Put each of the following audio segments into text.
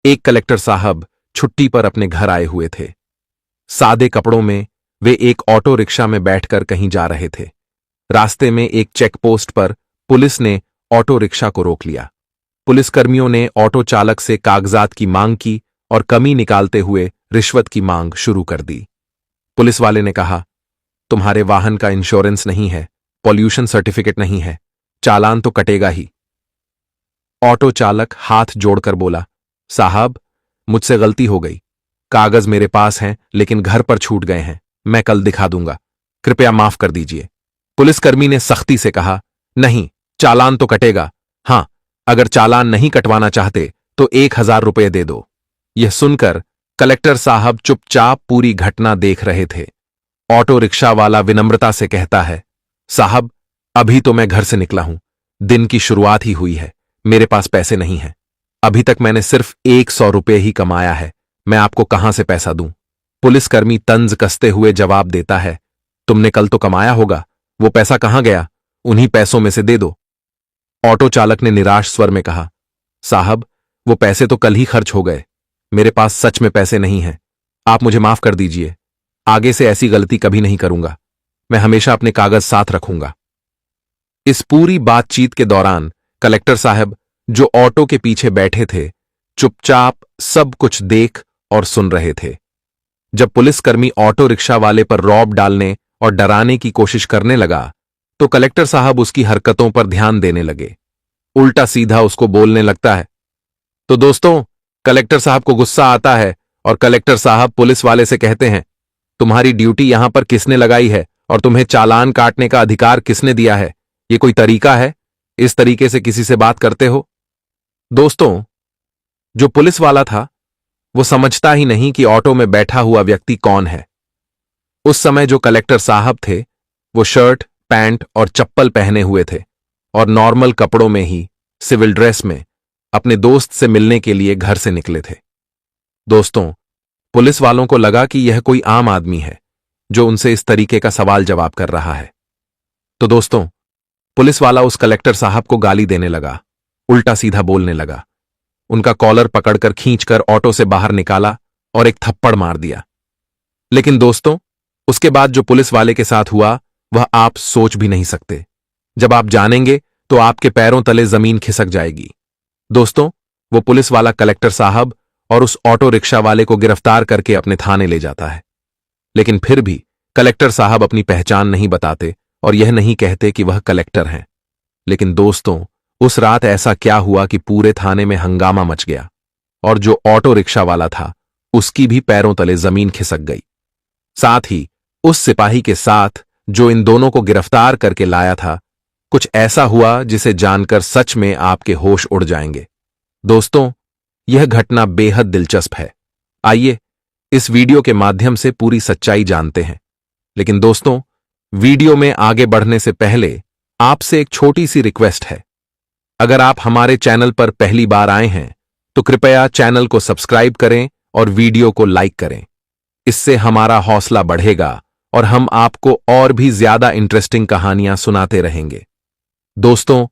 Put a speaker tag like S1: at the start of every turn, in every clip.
S1: एक कलेक्टर साहब छुट्टी पर अपने घर आए हुए थे। सादे कपड़ों में वे एक ऑटो रिक्शा में बैठकर कहीं जा रहे थे। रास्ते में एक चेक पोस्ट पर पुलिस ने ऑटो रिक्शा को रोक लिया। पुलिसकर्मियों ने ऑटो चालक से कागजात की मांग की और कमी निकालते हुए रिश्वत की मांग शुरू कर दी। पुलिस वाले ने कहा, तुम्हारे वाहन का इंश्योरेंस नहीं है, पॉल्यूशन सर्टिफिकेट नहीं है, चालान तो कटेगा ही। ऑटो चालक हाथ जोड़कर बोला, साहब, मुझसे गलती हो गई, कागज मेरे पास हैं लेकिन घर पर छूट गए हैं, मैं कल दिखा दूंगा, कृपया माफ कर दीजिए। पुलिसकर्मी ने सख्ती से कहा, नहीं, चालान तो कटेगा। हां, अगर चालान नहीं कटवाना चाहते तो 1000 रुपये दे दो। यह सुनकर कलेक्टर साहब चुपचाप पूरी घटना देख रहे थे। ऑटो रिक्शा वाला विनम्रता से कहता है, साहब, अभी तो मैं घर से निकला हूं, दिन की शुरुआत ही हुई है, मेरे पास पैसे नहीं हैं। अभी तक मैंने सिर्फ 100 रुपये ही कमाया है, मैं आपको कहां से पैसा दूं। पुलिसकर्मी तंज कसते हुए जवाब देता है, तुमने कल तो कमाया होगा, वो पैसा कहां गया, उन्हीं पैसों में से दे दो। ऑटो चालक ने निराश स्वर में कहा, साहब, वो पैसे तो कल ही खर्च हो गए, मेरे पास सच में पैसे नहीं हैं, आप मुझे माफ कर दीजिए, आगे से ऐसी गलती कभी नहीं करूंगा, मैं हमेशा अपने कागज साथ रखूंगा। इस पूरी बातचीत के दौरान कलेक्टर साहब, जो ऑटो के पीछे बैठे थे, चुपचाप सब कुछ देख और सुन रहे थे। जब पुलिसकर्मी ऑटो रिक्शा वाले पर रौब डालने और डराने की कोशिश करने लगा तो कलेक्टर साहब उसकी हरकतों पर ध्यान देने लगे, उल्टा सीधा उसको बोलने लगता है। तो दोस्तों, कलेक्टर साहब को गुस्सा आता है और कलेक्टर साहब पुलिस वाले से कहते हैं, तुम्हारी ड्यूटी यहां पर किसने लगाई है और तुम्हें चालान काटने का अधिकार किसने दिया है? ये कोई तरीका है? इस तरीके से किसी से बात करते हो? दोस्तों, जो पुलिस वाला था वो समझता ही नहीं कि ऑटो में बैठा हुआ व्यक्ति कौन है। उस समय जो कलेक्टर साहब थे वो शर्ट, पैंट और चप्पल पहने हुए थे और नॉर्मल कपड़ों में ही, सिविल ड्रेस में, अपने दोस्त से मिलने के लिए घर से निकले थे। दोस्तों, पुलिस वालों को लगा कि यह कोई आम आदमी है जो उनसे इस तरीके का सवाल जवाब कर रहा है। तो दोस्तों, पुलिस वाला उस कलेक्टर साहब को गाली देने लगा, उल्टा सीधा बोलने लगा, उनका कॉलर पकड़कर खींचकर ऑटो से बाहर निकाला और एक थप्पड़ मार दिया। लेकिन दोस्तों, उसके बाद जो पुलिस वाले के साथ हुआ वह आप सोच भी नहीं सकते। जब आप जानेंगे तो आपके पैरों तले जमीन खिसक जाएगी। दोस्तों, वो पुलिस वाला कलेक्टर साहब और उस ऑटो रिक्शा वाले को गिरफ्तार करके अपने थाने ले जाता है। लेकिन फिर भी कलेक्टर साहब अपनी पहचान नहीं बताते और यह नहीं कहते कि वह कलेक्टर हैं। लेकिन दोस्तों, उस रात ऐसा क्या हुआ कि पूरे थाने में हंगामा मच गया और जो ऑटो रिक्शा वाला था उसकी भी पैरों तले जमीन खिसक गई। साथ ही उस सिपाही के साथ जो इन दोनों को गिरफ्तार करके लाया था, कुछ ऐसा हुआ जिसे जानकर सच में आपके होश उड़ जाएंगे। दोस्तों, यह घटना बेहद दिलचस्प है। आइए इस वीडियो के माध्यम से पूरी सच्चाई जानते हैं। लेकिन दोस्तों, वीडियो में आगे बढ़ने से पहले आपसे एक छोटी सी रिक्वेस्ट है। अगर आप हमारे चैनल पर पहली बार आए हैं तो कृपया चैनल को सब्सक्राइब करें और वीडियो को लाइक करें। इससे हमारा हौसला बढ़ेगा और हम आपको और भी ज्यादा इंटरेस्टिंग कहानियां सुनाते रहेंगे। दोस्तों,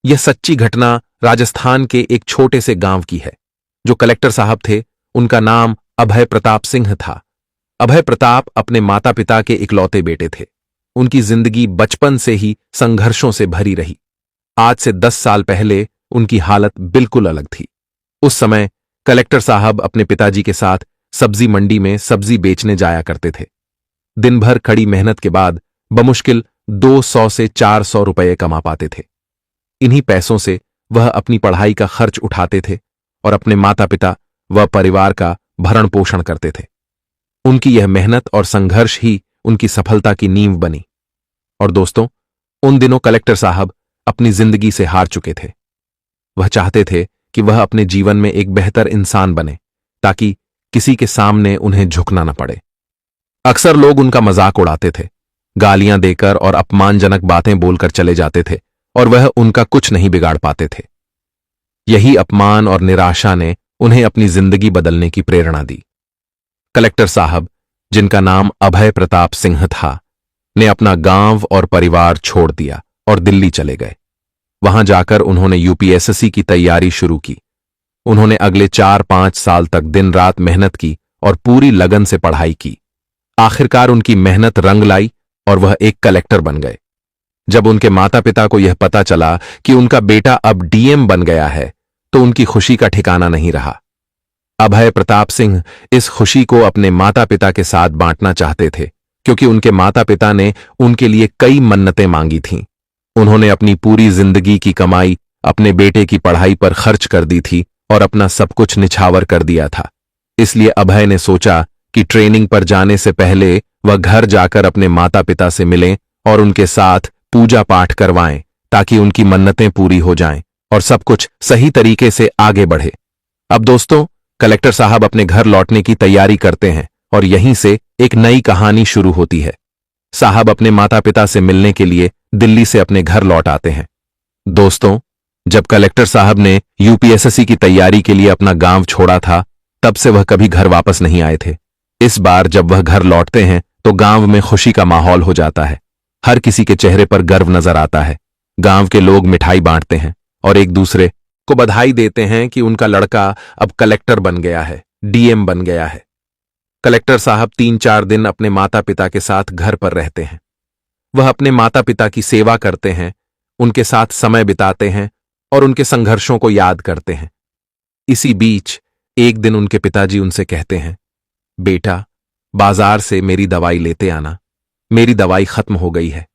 S1: यह सच्ची घटना राजस्थान के एक छोटे से गांव की है। जो कलेक्टर साहब थे उनका नाम अभय प्रताप सिंह था। अभय प्रताप अपने माता पिता के इकलौते बेटे थे। उनकी जिंदगी बचपन से ही संघर्षों से भरी रही। आज से 10 साल पहले उनकी हालत बिल्कुल अलग थी। उस समय कलेक्टर साहब अपने पिताजी के साथ सब्जी मंडी में सब्जी बेचने जाया करते थे। दिन भर कड़ी मेहनत के बाद बमुश्किल 200 से 400 रुपये कमा पाते थे। इन्हीं पैसों से वह अपनी पढ़ाई का खर्च उठाते थे और अपने माता पिता व परिवार का भरण पोषण करते थे। उनकी यह मेहनत और संघर्ष ही उनकी सफलता की नींव बनी। और दोस्तों, उन दिनों कलेक्टर साहब अपनी जिंदगी से हार चुके थे। वह चाहते थे कि वह अपने जीवन में एक बेहतर इंसान बने ताकि किसी के सामने उन्हें झुकना न पड़े। अक्सर लोग उनका मजाक उड़ाते थे, गालियां देकर और अपमानजनक बातें बोलकर चले जाते थे और वह उनका कुछ नहीं बिगाड़ पाते थे। यही अपमान और निराशा ने उन्हें अपनी जिंदगी बदलने की प्रेरणा दी। कलेक्टर साहब, जिनका नाम अभय प्रताप सिंह था, ने अपना गांव और परिवार छोड़ दिया और दिल्ली चले गए। वहां जाकर उन्होंने यूपीएससी की तैयारी शुरू की। उन्होंने अगले 4-5 साल तक दिन रात मेहनत की और पूरी लगन से पढ़ाई की। आखिरकार उनकी मेहनत रंग लाई और वह एक कलेक्टर बन गए। जब उनके माता पिता को यह पता चला कि उनका बेटा अब डीएम बन गया है, तो उनकी खुशी का ठिकाना नहीं रहा। अभय प्रताप सिंह इस खुशी को अपने माता पिता के साथ बांटना चाहते थे, क्योंकि उनके माता पिता ने उनके लिए कई मन्नतें मांगी थीं। उन्होंने अपनी पूरी जिंदगी की कमाई अपने बेटे की पढ़ाई पर खर्च कर दी थी और अपना सब कुछ निछावर कर दिया था। इसलिए अभय ने सोचा कि ट्रेनिंग पर जाने से पहले वह घर जाकर अपने माता पिता से मिलें और उनके साथ पूजा पाठ करवाएं, ताकि उनकी मन्नतें पूरी हो जाएं और सब कुछ सही तरीके से आगे बढ़े। अब दोस्तों, कलेक्टर साहब अपने घर लौटने की तैयारी करते हैं और यहीं से एक नई कहानी शुरू होती है। साहब अपने माता पिता से मिलने के लिए दिल्ली से अपने घर लौट आते हैं। दोस्तों, जब कलेक्टर साहब ने यूपीएसएससी की तैयारी के लिए अपना गांव छोड़ा था, तब से वह कभी घर वापस नहीं आए थे। इस बार जब वह घर लौटते हैं तो गांव में खुशी का माहौल हो जाता है। हर किसी के चेहरे पर गर्व नजर आता है। गांव के लोग मिठाई बांटते हैं और एक दूसरे को बधाई देते हैं कि उनका लड़का अब कलेक्टर बन गया है, डीएम बन गया है। कलेक्टर साहब 3-4 दिन अपने माता पिता के साथ घर पर रहते हैं। वह अपने माता पिता की सेवा करते हैं, उनके साथ समय बिताते हैं और उनके संघर्षों को याद करते हैं। इसी बीच एक दिन उनके पिताजी उनसे कहते हैं, बेटा, बाजार से मेरी दवाई लेते आना, मेरी दवाई खत्म हो गई है।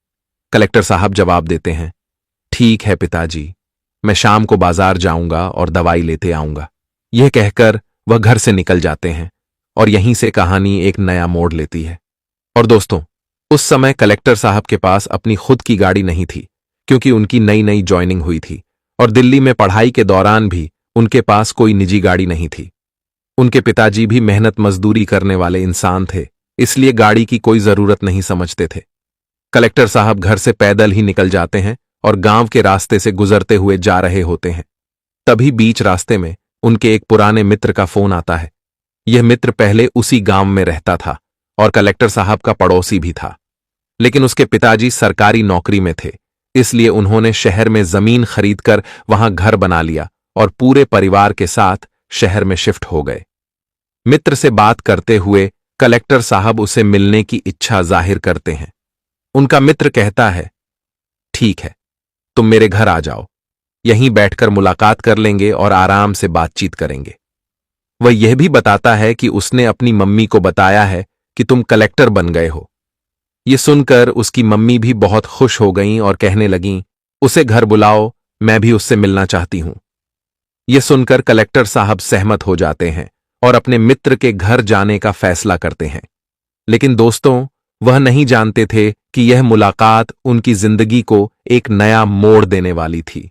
S1: कलेक्टर साहब जवाब देते हैं, ठीक है पिताजी, मैं शाम को बाजार जाऊंगा और दवाई लेते आऊंगा। यह कहकर वह घर से निकल जाते हैं और यहीं से कहानी एक नया मोड़ लेती है। और दोस्तों, उस समय कलेक्टर साहब के पास अपनी खुद की गाड़ी नहीं थी, क्योंकि उनकी नई नई ज्वाइनिंग हुई थी और दिल्ली में पढ़ाई के दौरान भी उनके पास कोई निजी गाड़ी नहीं थी। उनके पिताजी भी मेहनत मजदूरी करने वाले इंसान थे, इसलिए गाड़ी की कोई जरूरत नहीं समझते थे। कलेक्टर साहब घर से पैदल ही निकल जाते हैं और गांव के रास्ते से गुजरते हुए जा रहे होते हैं। तभी बीच रास्ते में उनके एक पुराने मित्र का फोन आता है। यह मित्र पहले उसी गांव में रहता था और कलेक्टर साहब का पड़ोसी भी था, लेकिन उसके पिताजी सरकारी नौकरी में थे, इसलिए उन्होंने शहर में जमीन खरीदकर वहां घर बना लिया और पूरे परिवार के साथ शहर में शिफ्ट हो गए। मित्र से बात करते हुए कलेक्टर साहब उसे मिलने की इच्छा जाहिर करते हैं। उनका मित्र कहता है, ठीक है, तुम मेरे घर आ जाओ, यहीं बैठकर मुलाकात कर लेंगे और आराम से बातचीत करेंगे। वह यह भी बताता है कि उसने अपनी मम्मी को बताया है कि तुम कलेक्टर बन गए हो। यह सुनकर उसकी मम्मी भी बहुत खुश हो गईं और कहने लगीं, उसे घर बुलाओ, मैं भी उससे मिलना चाहती हूं। यह सुनकर कलेक्टर साहब सहमत हो जाते हैं और अपने मित्र के घर जाने का फैसला करते हैं। लेकिन दोस्तों, वह नहीं जानते थे कि यह मुलाकात उनकी जिंदगी को एक नया मोड़ देने वाली थी।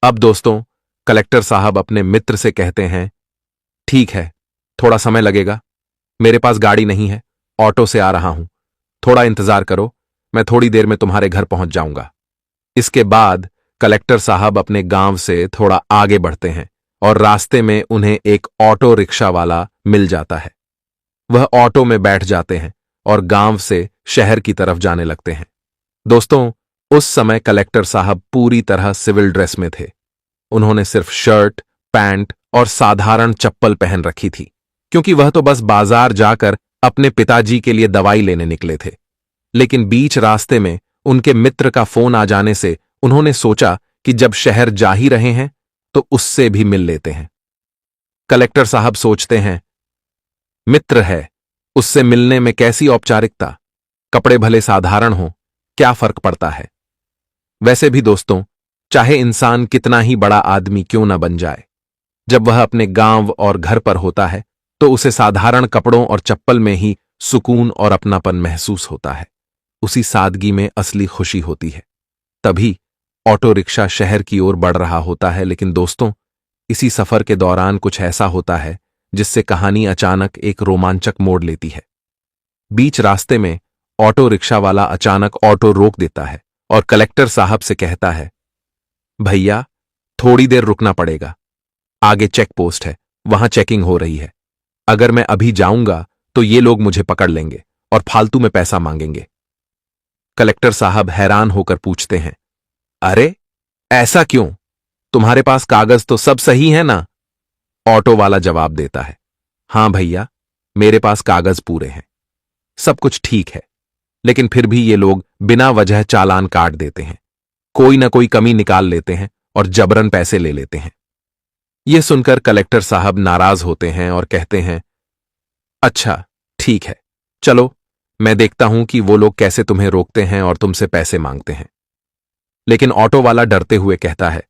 S1: अब दोस्तों, कलेक्टर साहब अपने मित्र से कहते हैं, ठीक है, थोड़ा समय लगेगा, मेरे पास गाड़ी नहीं है, ऑटो से आ रहा हूं, थोड़ा इंतजार करो, मैं थोड़ी देर में तुम्हारे घर पहुंच जाऊंगा। इसके बाद कलेक्टर साहब अपने गांव से थोड़ा आगे बढ़ते हैं और रास्ते में उन्हें एक ऑटो रिक्शा वाला मिल जाता है। वह ऑटो में बैठ जाते हैं और गांव से शहर की तरफ जाने लगते हैं। दोस्तों, उस समय कलेक्टर साहब पूरी तरह सिविल ड्रेस में थे। उन्होंने सिर्फ शर्ट, पैंट और साधारण चप्पल पहन रखी थी, क्योंकि वह तो बस बाजार जाकर अपने पिताजी के लिए दवाई लेने निकले थे। लेकिन बीच रास्ते में उनके मित्र का फोन आ जाने से उन्होंने सोचा कि जब शहर जा ही रहे हैं तो उससे भी मिल लेते हैं। कलेक्टर साहब सोचते हैं, मित्र है, उससे मिलने में कैसी औपचारिकता, कपड़े भले साधारण हों, क्या फर्क पड़ता है। वैसे भी दोस्तों, चाहे इंसान कितना ही बड़ा आदमी क्यों न बन जाए, जब वह अपने गांव और घर पर होता है तो उसे साधारण कपड़ों और चप्पल में ही सुकून और अपनापन महसूस होता है। उसी सादगी में असली खुशी होती है। तभी ऑटो रिक्शा शहर की ओर बढ़ रहा होता है, लेकिन दोस्तों, इसी सफर के दौरान कुछ ऐसा होता है जिससे कहानी अचानक एक रोमांचक मोड़ लेती है। बीच रास्ते में ऑटो रिक्शा वाला अचानक ऑटो रोक देता है और कलेक्टर साहब से कहता है, भैया, थोड़ी देर रुकना पड़ेगा, आगे चेक पोस्ट है, वहां चेकिंग हो रही है। अगर मैं अभी जाऊंगा तो ये लोग मुझे पकड़ लेंगे और फालतू में पैसा मांगेंगे। कलेक्टर साहब हैरान होकर पूछते हैं, अरे ऐसा क्यों, तुम्हारे पास कागज तो सब सही है ना। ऑटो वाला जवाब देता है, हां भैया, मेरे पास कागज पूरे हैं, सब कुछ ठीक है। लेकिन फिर भी ये लोग बिना वजह चालान काट देते हैं, कोई ना कोई कमी निकाल लेते हैं और जबरन पैसे ले लेते हैं। यह सुनकर कलेक्टर साहब नाराज होते हैं और कहते हैं, अच्छा ठीक है, चलो मैं देखता हूं कि वो लोग कैसे तुम्हें रोकते हैं और तुमसे पैसे मांगते हैं। लेकिन ऑटो वाला डरते हुए कहता है,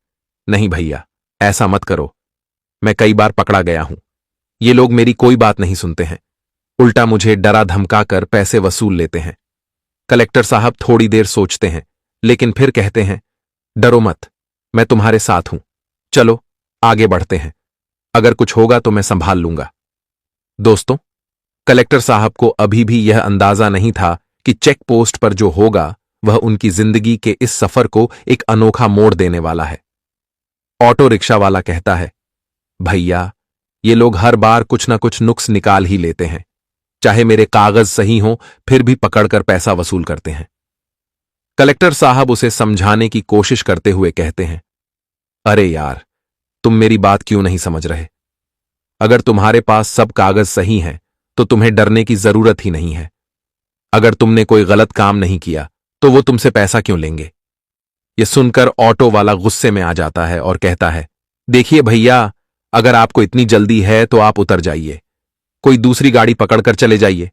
S1: नहीं भैया, ऐसा मत करो, मैं कई बार पकड़ा गया हूं, ये लोग मेरी कोई बात नहीं सुनते हैं, उल्टा मुझे डरा धमका कर पैसे वसूल लेते हैं। कलेक्टर साहब थोड़ी देर सोचते हैं, लेकिन फिर कहते हैं, डरो मत, मैं तुम्हारे साथ हूं, चलो आगे बढ़ते हैं, अगर कुछ होगा तो मैं संभाल लूंगा। दोस्तों, कलेक्टर साहब को अभी भी यह अंदाजा नहीं था कि चेक पोस्ट पर जो होगा वह उनकी जिंदगी के इस सफर को एक अनोखा मोड़ देने वाला है। ऑटो रिक्शा वाला कहता है, भैया, ये लोग हर बार कुछ ना कुछ नुक्स निकाल ही लेते हैं, चाहे मेरे कागज सही हों फिर भी पकड़कर पैसा वसूल करते हैं। कलेक्टर साहब उसे समझाने की कोशिश करते हुए कहते हैं, अरे यार, तुम मेरी बात क्यों नहीं समझ रहे? अगर तुम्हारे पास सब कागज सही हैं तो तुम्हें डरने की जरूरत ही नहीं है। अगर तुमने कोई गलत काम नहीं किया तो वो तुमसे पैसा क्यों लेंगे? यह सुनकर ऑटो वाला गुस्से में आ जाता है और कहता है, देखिए भैया, अगर आपको इतनी जल्दी है तो आप उतर जाइए, कोई दूसरी गाड़ी पकड़कर चले जाइए,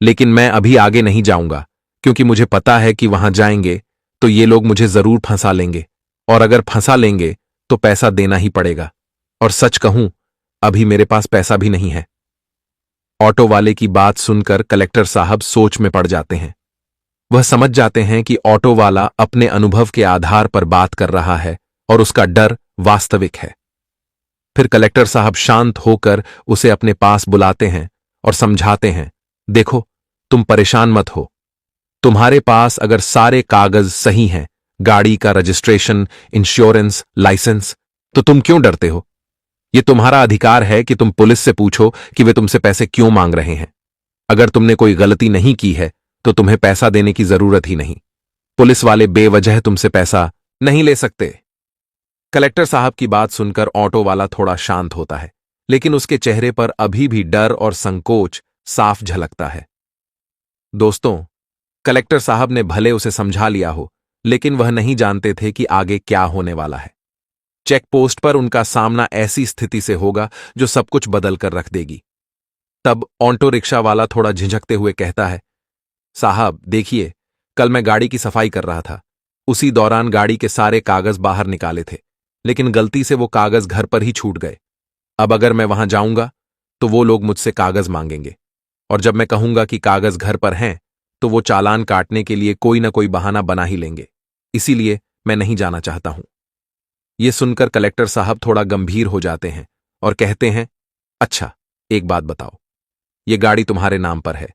S1: लेकिन मैं अभी आगे नहीं जाऊंगा क्योंकि मुझे पता है कि वहां जाएंगे तो ये लोग मुझे जरूर फंसा लेंगे, और अगर फंसा लेंगे तो पैसा देना ही पड़ेगा, और सच कहूं, अभी मेरे पास पैसा भी नहीं है। ऑटो वाले की बात सुनकर कलेक्टर साहब सोच में पड़ जाते हैं। वह समझ जाते हैं कि ऑटो वाला अपने अनुभव के आधार पर बात कर रहा है और उसका डर वास्तविक है। फिर कलेक्टर साहब शांत होकर उसे अपने पास बुलाते हैं और समझाते हैं, देखो, तुम परेशान मत हो, तुम्हारे पास अगर सारे कागज सही हैं, गाड़ी का रजिस्ट्रेशन, इंश्योरेंस, लाइसेंस, तो तुम क्यों डरते हो? यह तुम्हारा अधिकार है कि तुम पुलिस से पूछो कि वे तुमसे पैसे क्यों मांग रहे हैं। अगर तुमने कोई गलती नहीं की है तो तुम्हें पैसा देने की जरूरत ही नहीं। पुलिस वाले बेवजह तुमसे पैसा नहीं ले सकते। कलेक्टर साहब की बात सुनकर ऑटो वाला थोड़ा शांत होता है, लेकिन उसके चेहरे पर अभी भी डर और संकोच साफ झलकता है। दोस्तों, कलेक्टर साहब ने भले उसे समझा लिया हो, लेकिन वह नहीं जानते थे कि आगे क्या होने वाला है। चेक पोस्ट पर उनका सामना ऐसी स्थिति से होगा जो सब कुछ बदल कर रख देगी। तब ऑटो रिक्शा वाला थोड़ा झिझकते हुए कहता है, साहब देखिए, कल मैं गाड़ी की सफाई कर रहा था, उसी दौरान गाड़ी के सारे कागज बाहर निकाले थे, लेकिन गलती से वो कागज घर पर ही छूट गए। अब अगर मैं वहां जाऊंगा तो वो लोग मुझसे कागज मांगेंगे, और जब मैं कहूंगा कि कागज घर पर हैं तो वो चालान काटने के लिए कोई ना कोई बहाना बना ही लेंगे, इसीलिए मैं नहीं जाना चाहता हूं। यह सुनकर कलेक्टर साहब थोड़ा गंभीर हो जाते हैं और कहते हैं, अच्छा एक बात बताओ, ये गाड़ी तुम्हारे नाम पर है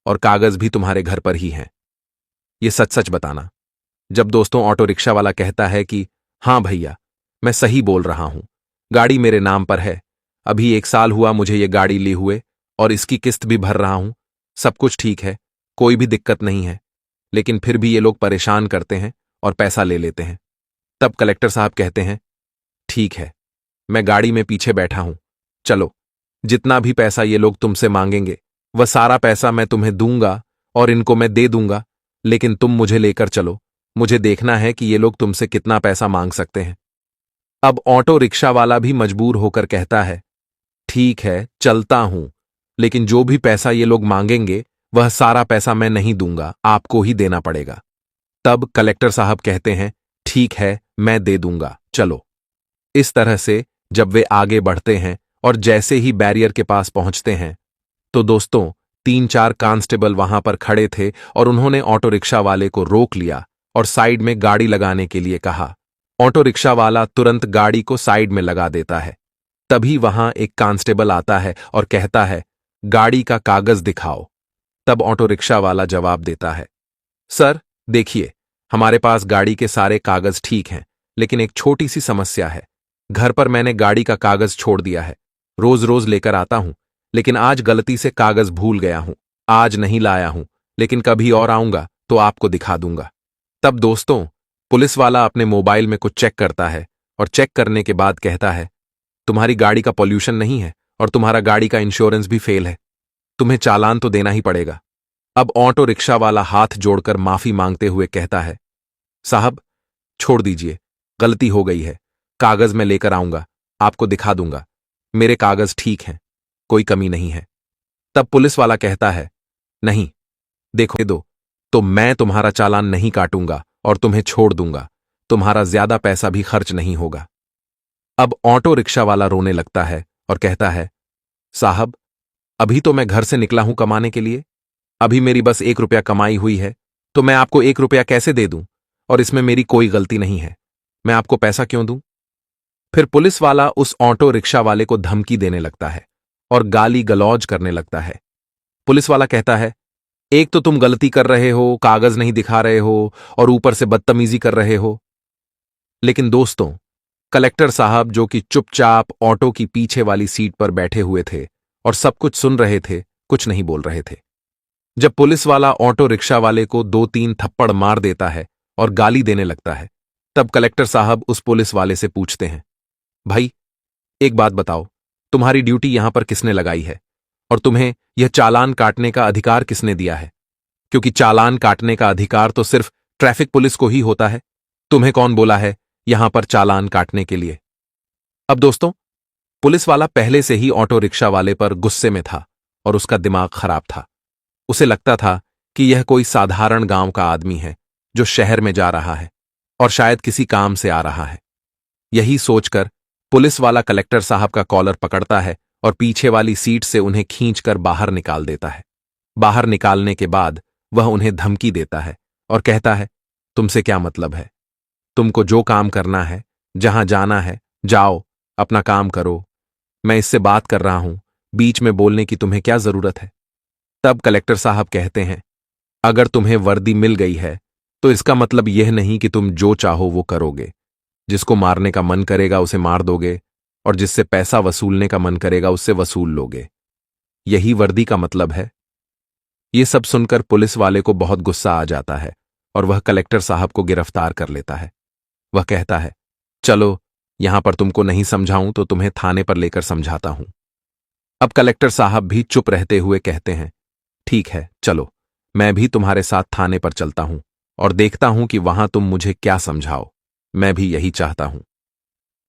S1: और कागज भी तुम्हारे घर पर ही हैं, ये सच सच बताना। जब दोस्तों ऑटो रिक्शा वाला कहता है कि हां भैया, मैं सही बोल रहा हूं, गाड़ी मेरे नाम पर है, अभी 1 साल हुआ मुझे ये गाड़ी ली हुए और इसकी किस्त भी भर रहा हूं, सब कुछ ठीक है, कोई भी दिक्कत नहीं है, लेकिन फिर भी ये लोग परेशान करते हैं और पैसा ले लेते हैं। तब कलेक्टर साहब कहते हैं, ठीक है, मैं गाड़ी में पीछे बैठा हूं, चलो, जितना भी पैसा ये लोग तुमसे मांगेंगे वह सारा पैसा मैं तुम्हें दूंगा और इनको मैं दे दूंगा, लेकिन तुम मुझे लेकर चलो, मुझे देखना है कि ये लोग तुमसे कितना पैसा मांग सकते हैं। अब ऑटो रिक्शा वाला भी मजबूर होकर कहता है, ठीक है, चलता हूं, लेकिन जो भी पैसा ये लोग मांगेंगे वह सारा पैसा मैं नहीं दूंगा, आपको ही देना पड़ेगा। तब कलेक्टर साहब कहते हैं, ठीक है, मैं दे दूंगा, चलो। इस तरह से जब वे आगे बढ़ते हैं और जैसे ही बैरियर के पास पहुंचते हैं तो दोस्तों 3-4 कांस्टेबल वहां पर खड़े थे और उन्होंने ऑटो रिक्शा वाले को रोक लिया और साइड में गाड़ी लगाने के लिए कहा। ऑटो रिक्शा वाला तुरंत गाड़ी को साइड में लगा देता है। तभी वहां एक कांस्टेबल आता है और कहता है, गाड़ी का कागज दिखाओ। तब ऑटो रिक्शा वाला जवाब देता है, सर देखिए, हमारे पास गाड़ी के सारे कागज ठीक हैं, लेकिन एक छोटी सी समस्या है, घर पर मैंने गाड़ी का कागज छोड़ दिया है, रोज रोज लेकर आता हूं, लेकिन आज गलती से कागज भूल गया हूं, आज नहीं लाया हूं, लेकिन कभी और आऊंगा तो आपको दिखा दूंगा। तब दोस्तों पुलिस वाला अपने मोबाइल में कुछ चेक करता है और चेक करने के बाद कहता है, तुम्हारी गाड़ी का पॉल्यूशन नहीं है और तुम्हारा गाड़ी का इंश्योरेंस भी फेल है। तुम्हें चालान तो देना ही पड़ेगा। अब ऑटो रिक्शा वाला हाथ जोड़कर माफी मांगते हुए कहता है, साहब छोड़ दीजिए, गलती हो गई है। कागज मैं लेकर आऊंगा, आपको दिखा दूंगा। मेरे कागज ठीक हैं, कोई कमी नहीं है। तब पुलिस वाला कहता है, नहीं, देखो दो तो मैं तुम्हारा चालान नहीं काटूंगा और तुम्हें छोड़ दूंगा। तुम्हारा ज्यादा पैसा भी खर्च नहीं होगा। अब ऑटो रिक्शा वाला रोने लगता है और कहता है, साहब अभी तो मैं घर से निकला हूं कमाने के लिए। अभी मेरी बस 1 रुपया कमाई हुई है, तो मैं आपको 1 रुपया कैसे दे दूं? और इसमें मेरी कोई गलती नहीं है, मैं आपको पैसा क्यों दूं? फिर पुलिस वाला उस ऑटो रिक्शा वाले को धमकी देने लगता है और गाली गलौज करने लगता है। पुलिस वाला कहता है, एक तो तुम गलती कर रहे हो, कागज नहीं दिखा रहे हो और ऊपर से बदतमीजी कर रहे हो। लेकिन दोस्तों, कलेक्टर साहब जो कि चुपचाप ऑटो की पीछे वाली सीट पर बैठे हुए थे और सब कुछ सुन रहे थे, कुछ नहीं बोल रहे थे। जब पुलिस वाला ऑटो रिक्शा वाले को 2-3 थप्पड़ मार देता है और गाली देने लगता है, तब कलेक्टर साहब उस पुलिस वाले से पूछते हैं, भाई एक बात बताओ, तुम्हारी ड्यूटी यहां पर किसने लगाई है और तुम्हें यह चालान काटने का अधिकार किसने दिया है? क्योंकि चालान काटने का अधिकार तो सिर्फ ट्रैफिक पुलिस को ही होता है। तुम्हें कौन बोला है यहां पर चालान काटने के लिए? अब दोस्तों, पुलिस वाला पहले से ही ऑटो रिक्शा वाले पर गुस्से में था और उसका दिमाग खराब था। उसे लगता था कि यह कोई साधारण गांव का आदमी है जो शहर में जा रहा है और शायद किसी काम से आ रहा है। यही सोचकर पुलिस वाला कलेक्टर साहब का कॉलर पकड़ता है और पीछे वाली सीट से उन्हें खींचकर बाहर निकाल देता है। बाहर निकालने के बाद वह उन्हें धमकी देता है और कहता है, तुमसे क्या मतलब है? तुमको जो काम करना है, जहां जाना है, जाओ, अपना काम करो। मैं इससे बात कर रहा हूं, बीच में बोलने की तुम्हें क्या जरूरत है? तब कलेक्टर साहब कहते हैं, अगर तुम्हें वर्दी मिल गई है तो इसका मतलब यह नहीं कि तुम जो चाहो वो करोगे। जिसको मारने का मन करेगा उसे मार दोगे और जिससे पैसा वसूलने का मन करेगा उससे वसूल लोगे। यही वर्दी का मतलब है। ये सब सुनकर पुलिस वाले को बहुत गुस्सा आ जाता है और वह कलेक्टर साहब को गिरफ्तार कर लेता है। वह कहता है, चलो, यहां पर तुमको नहीं समझाऊं तो तुम्हें थाने पर लेकर समझाता हूं। अब कलेक्टर साहब भी चुप रहते हुए कहते हैं, ठीक है, चलो, मैं भी तुम्हारे साथ थाने पर चलता हूं और देखता हूं कि वहां तुम मुझे क्या समझाओ। मैं भी यही चाहता हूं।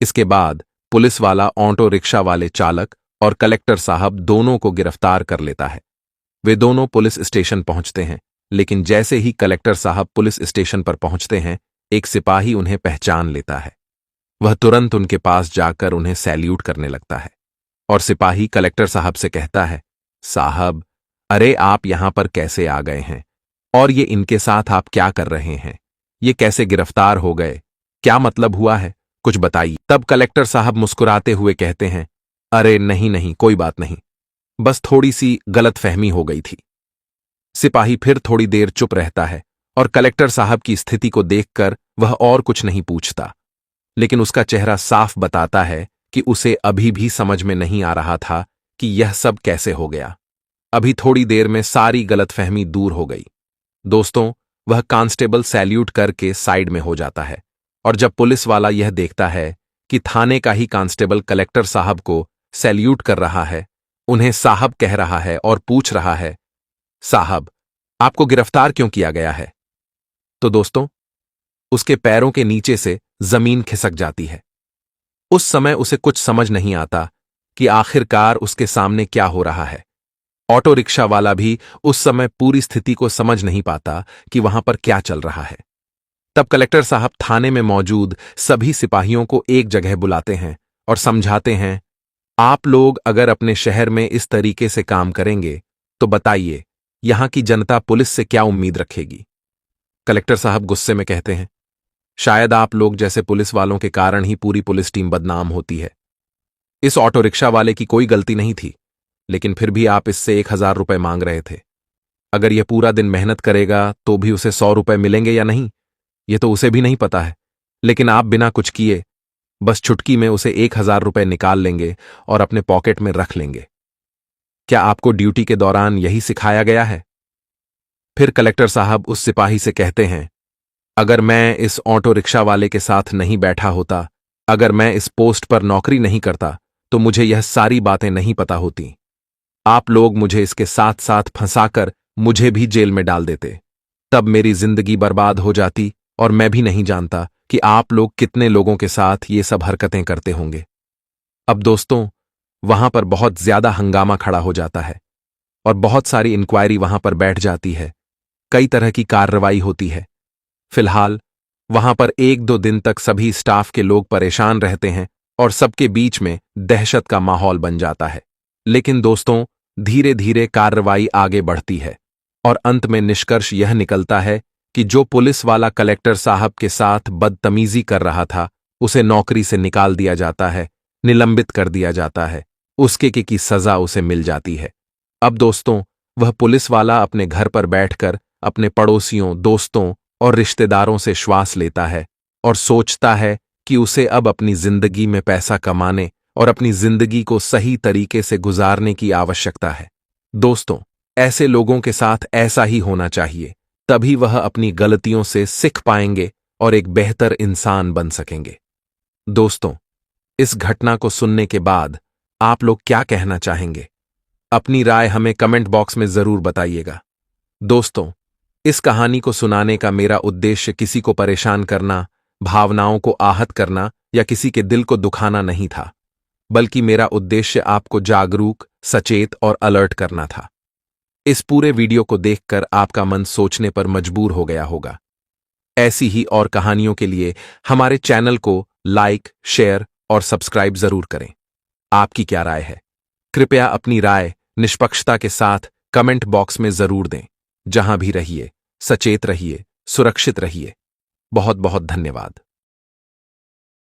S1: इसके बाद पुलिस वाला ऑटो रिक्शा वाले चालक और कलेक्टर साहब दोनों को गिरफ्तार कर लेता है। वे दोनों पुलिस स्टेशन पहुंचते हैं, लेकिन जैसे ही कलेक्टर साहब पुलिस स्टेशन पर पहुंचते हैं, एक सिपाही उन्हें पहचान लेता है। वह तुरंत उनके पास जाकर उन्हें सैल्यूट करने लगता है और सिपाही कलेक्टर साहब से कहता है, साहब, अरे आप यहां पर कैसे आ गए हैं और ये इनके साथ आप क्या कर रहे हैं? ये कैसे गिरफ्तार हो गए? क्या मतलब हुआ है? कुछ बताइए। तब कलेक्टर साहब मुस्कुराते हुए कहते हैं, अरे नहीं नहीं, कोई बात नहीं, बस थोड़ी सी गलतफहमी हो गई थी। सिपाही फिर थोड़ी देर चुप रहता है और कलेक्टर साहब की स्थिति को देखकर वह और कुछ नहीं पूछता, लेकिन उसका चेहरा साफ बताता है कि उसे अभी भी समझ में नहीं आ रहा था कि यह सब कैसे हो गया। अभी थोड़ी देर में सारी गलतफहमी दूर हो गई। दोस्तों, वह कांस्टेबल सैल्यूट करके साइड में हो जाता है और जब पुलिस वाला यह देखता है कि थाने का ही कांस्टेबल कलेक्टर साहब को सैल्यूट कर रहा है, उन्हें साहब कह रहा है और पूछ रहा है, साहब, आपको गिरफ्तार क्यों किया गया है? तो दोस्तों, उसके पैरों के नीचे से जमीन खिसक जाती है। उस समय उसे कुछ समझ नहीं आता कि आखिरकार उसके सामने क्या हो रहा है। ऑटो रिक्शा वाला भी उस समय पूरी स्थिति को समझ नहीं पाता कि वहां पर क्या चल रहा है। तब कलेक्टर साहब थाने में मौजूद सभी सिपाहियों को एक जगह बुलाते हैं और समझाते हैं, आप लोग अगर अपने शहर में इस तरीके से काम करेंगे तो बताइए, यहां की जनता पुलिस से क्या उम्मीद रखेगी? कलेक्टर साहब गुस्से में कहते हैं, शायद आप लोग जैसे पुलिस वालों के कारण ही पूरी पुलिस टीम बदनाम होती है। इस ऑटो रिक्शा वाले की कोई गलती नहीं थी, लेकिन फिर भी आप इससे 1000 रुपए मांग रहे थे। अगर यह पूरा दिन मेहनत करेगा तो भी उसे 100 रुपए मिलेंगे या नहीं, यह तो उसे भी नहीं पता है। लेकिन आप बिना कुछ किए बस चुटकी में उसे 1000 रुपए निकाल लेंगे और अपने पॉकेट में रख लेंगे। क्या आपको ड्यूटी के दौरान यही सिखाया गया है? फिर कलेक्टर साहब उस सिपाही से कहते हैं, अगर मैं इस ऑटो रिक्शा वाले के साथ नहीं बैठा होता, अगर मैं इस पोस्ट पर नौकरी नहीं करता, तो मुझे यह सारी बातें नहीं पता होती। आप लोग मुझे इसके साथ साथ फंसाकर मुझे भी जेल में डाल देते। तब मेरी जिंदगी बर्बाद हो जाती और मैं भी नहीं जानता कि आप लोग कितने लोगों के साथ ये सब हरकतें करते होंगे। अब दोस्तों, वहां पर बहुत ज्यादा हंगामा खड़ा हो जाता है और बहुत सारी इंक्वायरी वहां पर बैठ जाती है। कई तरह की कार्रवाई होती है। फिलहाल वहां पर 1-2 दिन तक सभी स्टाफ के लोग परेशान रहते हैं और सबके बीच में दहशत का माहौल बन जाता है। लेकिन दोस्तों, धीरे धीरे कार्रवाई आगे बढ़ती है और अंत में निष्कर्ष यह निकलता है कि जो पुलिस वाला कलेक्टर साहब के साथ बदतमीजी कर रहा था, उसे नौकरी से निकाल दिया जाता है, निलंबित कर दिया जाता है, उसके की सजा उसे मिल जाती है। अब दोस्तों, वह पुलिस वाला अपने घर पर बैठकर अपने पड़ोसियों, दोस्तों और रिश्तेदारों से श्वास लेता है और सोचता है कि उसे अब अपनी जिंदगी में पैसा कमाने और अपनी जिंदगी को सही तरीके से गुजारने की आवश्यकता है। दोस्तों, ऐसे लोगों के साथ ऐसा ही होना चाहिए, तभी वह अपनी गलतियों से सीख पाएंगे और एक बेहतर इंसान बन सकेंगे। दोस्तों, इस घटना को सुनने के बाद आप लोग क्या कहना चाहेंगे? अपनी राय हमें कमेंट बॉक्स में जरूर बताइएगा। दोस्तों, इस कहानी को सुनाने का मेरा उद्देश्य किसी को परेशान करना, भावनाओं को आहत करना या किसी के दिल को दुखाना नहीं था, बल्कि मेरा उद्देश्य आपको जागरूक, सचेत और अलर्ट करना था। इस पूरे वीडियो को देखकर आपका मन सोचने पर मजबूर हो गया होगा। ऐसी ही और कहानियों के लिए हमारे चैनल को लाइक, शेयर और सब्सक्राइब जरूर करें। आपकी क्या राय है? कृपया अपनी राय निष्पक्षता के साथ कमेंट बॉक्स में जरूर दें। जहां भी रहिए, सचेत रहिए, सुरक्षित रहिए। बहुत बहुत धन्यवाद।